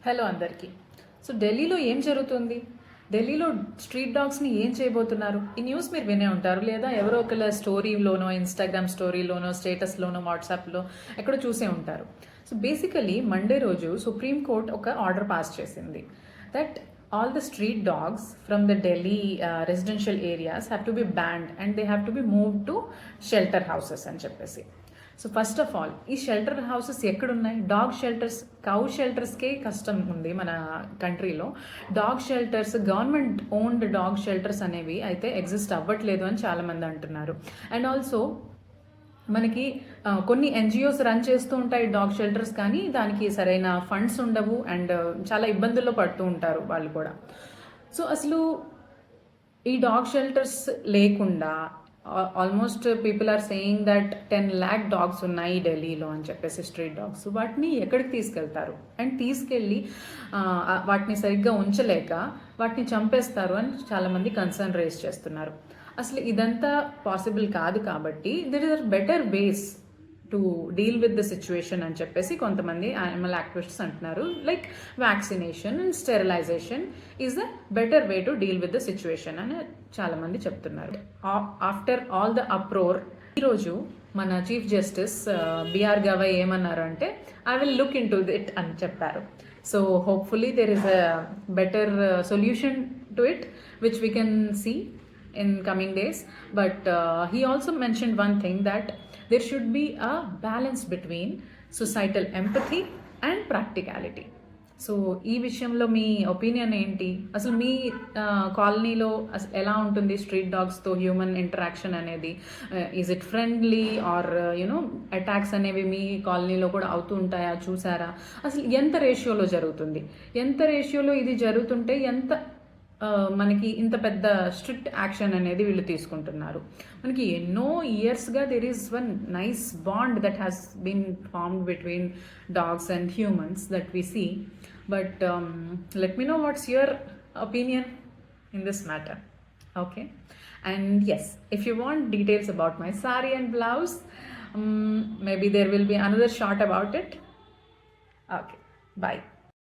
Hello అందరికీ. So ఢిల్లీలో ఏం జరుగుతుంది? ఢిల్లీలో స్ట్రీట్ డాగ్స్ని ఏం చేయబోతున్నారు? ఈ న్యూస్ మీరు వినే ఉంటారు, లేదా ఎవరో ఒకళ్ళ స్టోరీలోనో, ఇన్స్టాగ్రామ్ స్టోరీలోనో, స్టేటస్లోనో, వాట్సాప్లో ఎక్కడో చూసే ఉంటారు. సో బేసికలీ మండే రోజు సుప్రీం కోర్ట్ ఒక ఆర్డర్ పాస్ చేసింది that all the street dogs from the Delhi residential areas have to be banned and they have to be moved to shelter houses అని చెప్పేసి. So first of all ఈ shelter houses ఎక్కడున్నాయి? Dog shelters, cow షెల్టర్స్కే కష్టం ఉంది మన కంట్రీలో. Dog shelters, government owned dog shelters అనేవి అయితే ఎగ్జిస్ట్ అవ్వట్లేదు అని చాలామంది అంటున్నారు. అండ్ ఆల్సో మనకి కొన్ని ఎన్జిఓస్ రన్ చేస్తూ ఉంటాయి డాగ్ షెల్టర్స్, కానీ దానికి సరైన ఫండ్స్ ఉండవు అండ్ చాలా ఇబ్బందుల్లో పడుతూ ఉంటారు వాళ్ళు కూడా. సో అసలు ఈ డాగ్ షెల్టర్స్ లేకుండా almost people are saying that 10 lakh dogs ఉన్నాయి ఢిల్లీలో అని చెప్పేసి, స్ట్రీట్ డాగ్స్. వాటిని ఎక్కడికి తీసుకెళ్తారు? అండ్ తీసుకెళ్ళి వాటిని సరిగ్గా ఉంచలేక వాటిని చంపేస్తారు అని చాలామంది కన్సర్న్ రేస్ చేస్తున్నారు. అసలు ఇదంతా పాసిబుల్ కాదు కాబట్టి there is better ways to deal with the situation అని చెప్పేసి కొంతమంది యానిమల్ యాక్టివిస్ట్స్ అంటున్నారు. Like vaccination and sterilization is the better way to deal with the situation అని చాలామంది చెప్తున్నారు. ఆఫ్టర్ ఆల్ ద అప్రోర్, ఈరోజు మన చీఫ్ జస్టిస్ బిఆర్ గవై ఏమన్నారు అంటే, I will look into it అని చెప్పారు. So hopefully there is a better solution to it which we can see in coming days. But he also mentioned one thing, that there should be a balance between societal empathy and practicality. So ఈ విషయంలో మీ opinion ఏంటి? అసలు మీ కాలనీలో అసలు ఎలా ఉంటుంది street డాగ్స్తో human interaction అనేది? Is it friendly or you know attacks అనేవి మీ కాలనీలో కూడా అవుతూ ఉంటాయా? చూసారా? అసలు ఎంత రేషియోలో జరుగుతుంది? ఎంత రేషియోలో ఇది జరుగుతుంటే ఎంత మనకి ఇంత పెద్ద స్ట్రిక్ట్ యాక్షన్ అనేది వీళ్ళు తీసుకుంటున్నారు? మనకి ఎన్నో ఇయర్స్గా there is one nice bond that has been formed between dogs and humans that we see. But let me know what's your opinion in this matter. Okay, and yes, if you want details about my sari and blouse, maybe there will be another shot about it. Okay, bye.